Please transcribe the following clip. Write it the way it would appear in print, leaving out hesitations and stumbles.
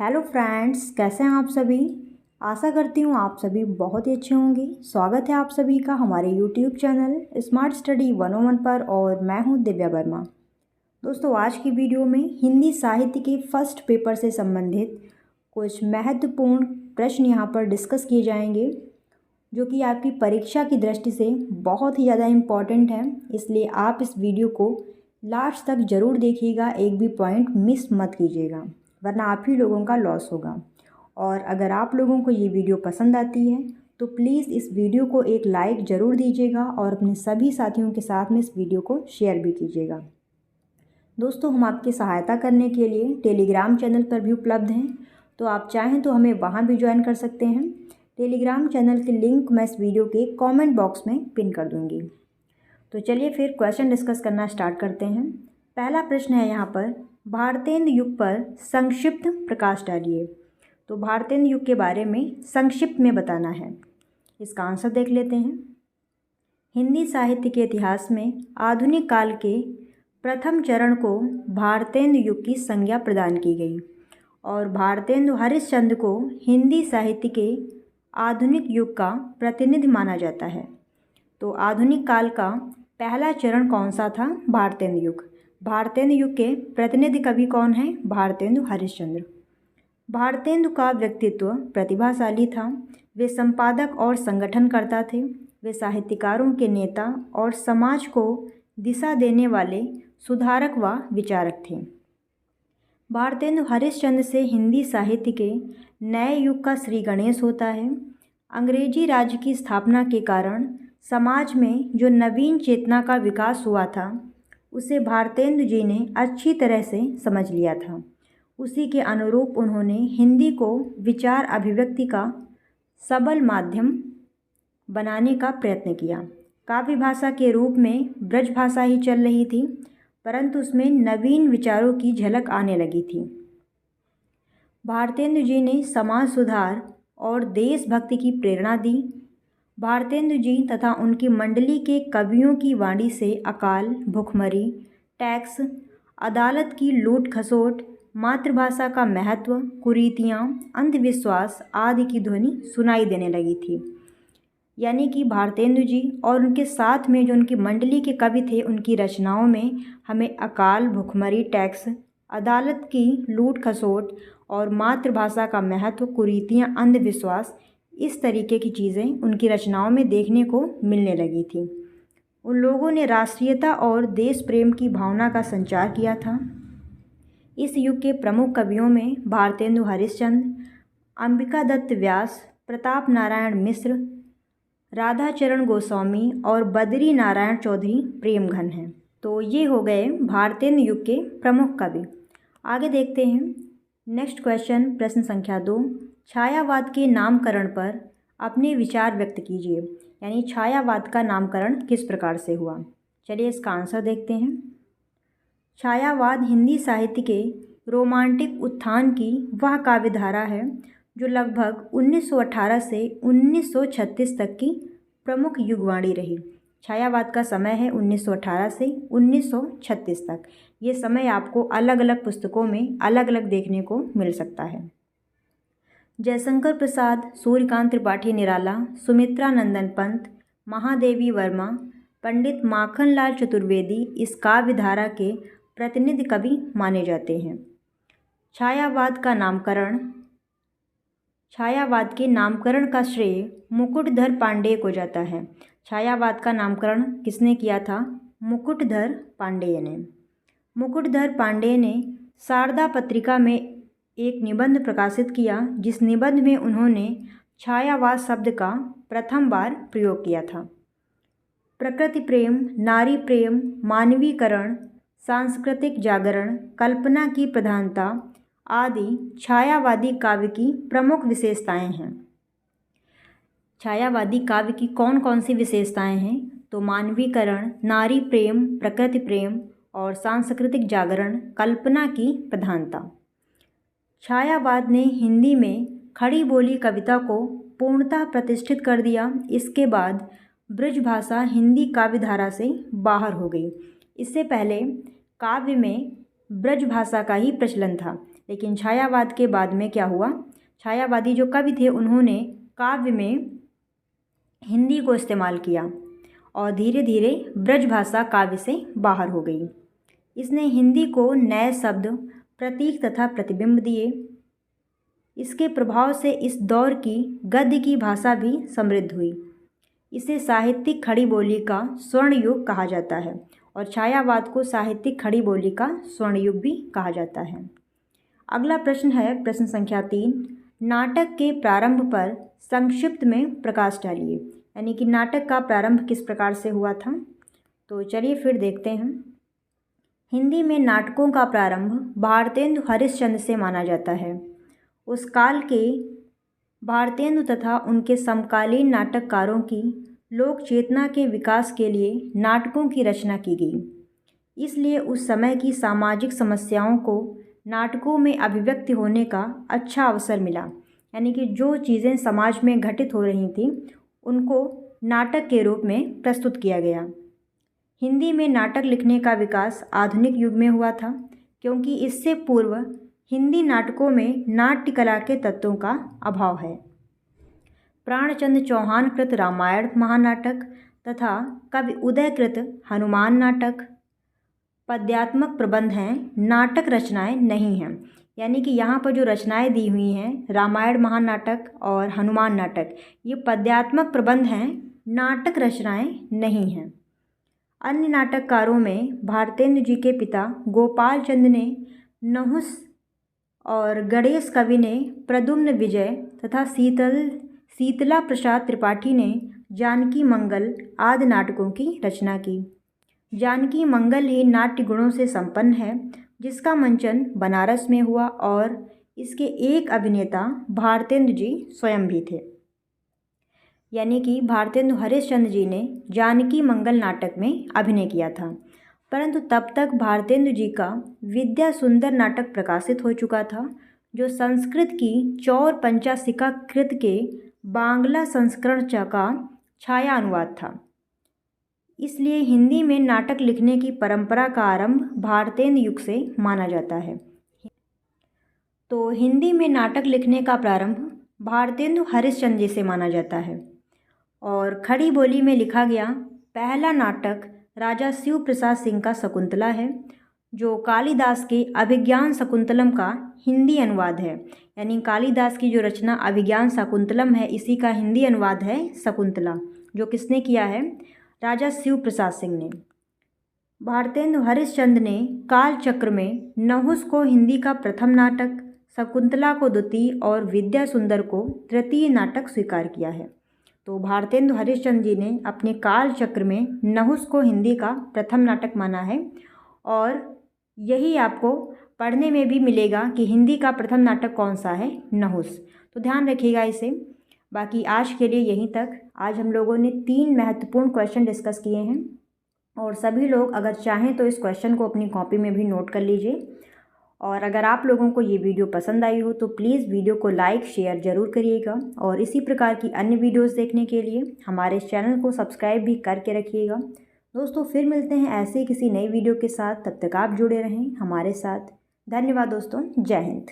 Hello friends, कैसे हैं आप सभी। आशा करती हूँ आप सभी बहुत ही अच्छे होंगे। स्वागत है आप सभी का हमारे यूट्यूब चैनल स्मार्ट स्टडी 101 पर और मैं हूँ दिव्या वर्मा। दोस्तों, आज की वीडियो में हिंदी साहित्य के फर्स्ट पेपर से संबंधित कुछ महत्वपूर्ण प्रश्न यहाँ पर डिस्कस किए जाएंगे, जो कि आपकी परीक्षा की दृष्टि से बहुत ही ज़्यादा इम्पॉर्टेंट है। इसलिए आप इस वीडियो को लास्ट तक ज़रूर देखिएगा, एक भी पॉइंट मिस मत कीजिएगा, वरना आप ही लोगों का लॉस होगा। और अगर आप लोगों को ये वीडियो पसंद आती है तो प्लीज़ इस वीडियो को एक लाइक ज़रूर दीजिएगा और अपने सभी साथियों के साथ में इस वीडियो को शेयर भी कीजिएगा। दोस्तों, हम आपकी सहायता करने के लिए टेलीग्राम चैनल पर भी उपलब्ध हैं, तो आप चाहें तो हमें वहाँ भी ज्वाइन कर सकते हैं। टेलीग्राम चैनल की लिंक मैं इस वीडियो के कमेंट बॉक्स में पिन कर दूँगी। तो चलिए फिर क्वेश्चन डिस्कस करना स्टार्ट करते हैं। पहला प्रश्न है यहाँ पर, भारतेंदु युग पर संक्षिप्त प्रकाश डालिए। तो भारतेंदु युग के बारे में संक्षिप्त में बताना है। इसका आंसर देख लेते हैं। हिंदी साहित्य के इतिहास में आधुनिक काल के प्रथम चरण को भारतेंदु युग की संज्ञा प्रदान की गई और भारतेंदु हरिश्चंद्र को हिंदी साहित्य के आधुनिक युग का प्रतिनिधि माना जाता है। तो आधुनिक काल का पहला चरण कौन सा था? भारतेंदु युग। भारतेंदु युग के प्रतिनिधि कवि कौन है? भारतेंदु हरिश्चंद्र। भारतेंदु का व्यक्तित्व प्रतिभाशाली था। वे संपादक और संगठनकर्ता थे। वे साहित्यकारों के नेता और समाज को दिशा देने वाले सुधारक व विचारक थे। भारतेंदु हरिश्चंद्र से हिंदी साहित्य के नए युग का श्री गणेश होता है। अंग्रेजी राज्य की स्थापना के कारण समाज में जो नवीन चेतना का विकास हुआ था, उसे भारतेंदु जी ने अच्छी तरह से समझ लिया था। उसी के अनुरूप उन्होंने हिंदी को विचार अभिव्यक्ति का सबल माध्यम बनाने का प्रयत्न किया। काव्य भाषा के रूप में ब्रज भाषा ही चल रही थी, परंतु उसमें नवीन विचारों की झलक आने लगी थी। भारतेंदु जी ने समाज सुधार और देशभक्ति की प्रेरणा दी। भारतेंदु जी तथा उनकी मंडली के कवियों की वाणी से अकाल, भुखमरी, टैक्स, अदालत की लूट खसोट, मातृभाषा का महत्व, कुरीतियाँ, अंधविश्वास आदि की ध्वनि सुनाई देने लगी थी। यानी कि भारतेंदु जी और उनके साथ में जो उनकी मंडली के कवि थे, उनकी रचनाओं में हमें अकाल, भुखमरी, टैक्स, अदालत की लूट खसोट और मातृभाषा का महत्व, कुरीतियाँ, अंधविश्वास, इस तरीके की चीज़ें उनकी रचनाओं में देखने को मिलने लगी थी। उन लोगों ने राष्ट्रीयता और देश प्रेम की भावना का संचार किया था। इस युग के प्रमुख कवियों में भारतेंदु हरिश्चंद्र, अंबिका दत्त व्यास, प्रताप नारायण मिश्र, राधाचरण गोस्वामी और बद्री नारायण चौधरी प्रेमघन हैं। तो ये हो गए भारतेंदु युग के प्रमुख कवि। आगे देखते हैं नेक्स्ट क्वेश्चन, प्रश्न संख्या 2। छायावाद के नामकरण पर अपने विचार व्यक्त कीजिए। यानी छायावाद का नामकरण किस प्रकार से हुआ? चलिए इसका आंसर देखते हैं। छायावाद हिंदी साहित्य के रोमांटिक उत्थान की वह काव्यधारा है जो लगभग 1918 से 1936 तक की प्रमुख युगवाणी रही। छायावाद का समय है 1918 से 1936 तक। ये समय आपको अलग अलग पुस्तकों में अलग अलग देखने को मिल सकता है। जयशंकर प्रसाद, सूर्यकांत त्रिपाठी निराला, सुमित्रा नंदन पंत, महादेवी वर्मा, पंडित माखनलाल चतुर्वेदी इस काव्यधारा के प्रतिनिधि कवि माने जाते हैं। छायावाद के नामकरण का श्रेय मुकुटधर पांडेय को जाता है। छायावाद का नामकरण किसने किया था? मुकुटधर पांडेय ने। मुकुटधर पांडेय ने शारदा पत्रिका में एक निबंध प्रकाशित किया, जिस निबंध में उन्होंने छायावाद शब्द का प्रथम बार प्रयोग किया था। प्रकृति प्रेम, नारी प्रेम, मानवीकरण, सांस्कृतिक जागरण, कल्पना की प्रधानता आदि छायावादी काव्य की प्रमुख विशेषताएं हैं। छायावादी काव्य की कौन कौन सी विशेषताएं हैं? तो मानवीकरण, नारी प्रेम, प्रकृति प्रेम और सांस्कृतिक जागरण, कल्पना की प्रधानता। छायावाद ने हिंदी में खड़ी बोली कविता को पूर्णतः प्रतिष्ठित कर दिया। इसके बाद ब्रज भाषा हिंदी काव्यधारा से बाहर हो गई। इससे पहले काव्य में ब्रज भाषा का ही प्रचलन था, लेकिन छायावाद के बाद में क्या हुआ, छायावादी जो कवि थे उन्होंने काव्य में हिंदी को इस्तेमाल किया और धीरे धीरे ब्रजभाषा काव्य से बाहर हो गई। इसने हिंदी को नए शब्द, प्रतीक तथा प्रतिबिंब दिए। इसके प्रभाव से इस दौर की गद्य की भाषा भी समृद्ध हुई। इसे साहित्यिक खड़ी बोली का स्वर्ण युग कहा जाता है और छायावाद को साहित्यिक खड़ी बोली का स्वर्ण युग भी कहा जाता है। अगला प्रश्न है प्रश्न संख्या 3, नाटक के प्रारंभ पर संक्षिप्त में प्रकाश डालिए। यानी कि नाटक का प्रारंभ किस प्रकार से हुआ था। तो चलिए फिर देखते हैं। हिंदी में नाटकों का प्रारंभ भारतेंदु हरिश्चंद्र से माना जाता है। उस काल के भारतेंदु तथा उनके समकालीन नाटककारों की लोक चेतना के विकास के लिए नाटकों की रचना की गई। इसलिए उस समय की सामाजिक समस्याओं को नाटकों में अभिव्यक्त होने का अच्छा अवसर मिला। यानी कि जो चीज़ें समाज में घटित हो रही थीं उनको नाटक के रूप में प्रस्तुत किया गया। हिंदी में नाटक लिखने का विकास आधुनिक युग में हुआ था, क्योंकि इससे पूर्व हिंदी नाटकों में नाट्य कला के तत्वों का अभाव है। प्राणचंद्र चौहान कृत रामायण महानाटक तथा कवि उदय कृत हनुमान नाटक पद्यात्मक प्रबंध हैं, नाटक रचनाएं नहीं हैं। यानी कि यहाँ पर जो रचनाएं दी हुई हैं रामायण महानाटक और हनुमान नाटक, ये पद्यात्मक प्रबंध हैं, नाटक रचनाएं नहीं हैं। अन्य नाटककारों में भारतेंदु जी के पिता गोपाल चंद ने नहुस और गणेश कवि ने प्रद्युम्न विजय तथा शीतला प्रसाद त्रिपाठी ने जानकी मंगल आदि नाटकों की रचना की। जानकी मंगल ही नाट्य गुणों से संपन्न है, जिसका मंचन बनारस में हुआ और इसके एक अभिनेता भारतेंदु जी स्वयं भी थे। यानी कि भारतेंदु हरिश्चंद्र जी ने जानकी मंगल नाटक में अभिनय किया था, परंतु तब तक भारतेंदु जी का विद्या सुंदर नाटक प्रकाशित हो चुका था, जो संस्कृत की चौर पंचासिका कृत के बांग्ला संस्करण का छाया अनुवाद था। इसलिए हिंदी में नाटक लिखने की परंपरा का आरंभ भारतेंदु युग से माना जाता है। तो हिंदी में नाटक लिखने का प्रारंभ भारतेंदु हरिश्चंद्र जी से माना जाता है और खड़ी बोली में लिखा गया पहला नाटक राजा शिव प्रसाद सिंह का शकुंतला है, जो कालिदास के अभिज्ञान शकुंतलम का हिंदी अनुवाद है। यानी कालिदास की जो रचना अभिज्ञान शकुंतलम है, इसी का हिंदी अनुवाद है शकुंतला, जो किसने किया है, राजा शिव प्रसाद सिंह ने। भारतेंदु हरिश्चंद्र ने कालचक्र में नहुस को हिंदी का प्रथम नाटक, शकुंतला को द्वितीय और विद्या सुंदर को तृतीय नाटक स्वीकार किया है। तो भारतेंदु हरिश्चंद्र जी ने अपने कालचक्र में नहुस को हिंदी का प्रथम नाटक माना है और यही आपको पढ़ने में भी मिलेगा कि हिंदी का प्रथम नाटक कौन सा है, नहुस। तो ध्यान रखिएगा इसे। बाकी आज के लिए यहीं तक। आज हम लोगों ने 3 महत्वपूर्ण क्वेश्चन डिस्कस किए हैं और सभी लोग अगर चाहें तो इस क्वेश्चन को अपनी कॉपी में भी नोट कर लीजिए। और अगर आप लोगों को ये वीडियो पसंद आई हो तो प्लीज़ वीडियो को लाइक शेयर ज़रूर करिएगा और इसी प्रकार की अन्य वीडियोस देखने के लिए हमारे चैनल को सब्सक्राइब भी करके रखिएगा। दोस्तों फिर मिलते हैं ऐसे किसी नई वीडियो के साथ, तब तक आप जुड़े रहें हमारे साथ। धन्यवाद दोस्तों, जय हिंद।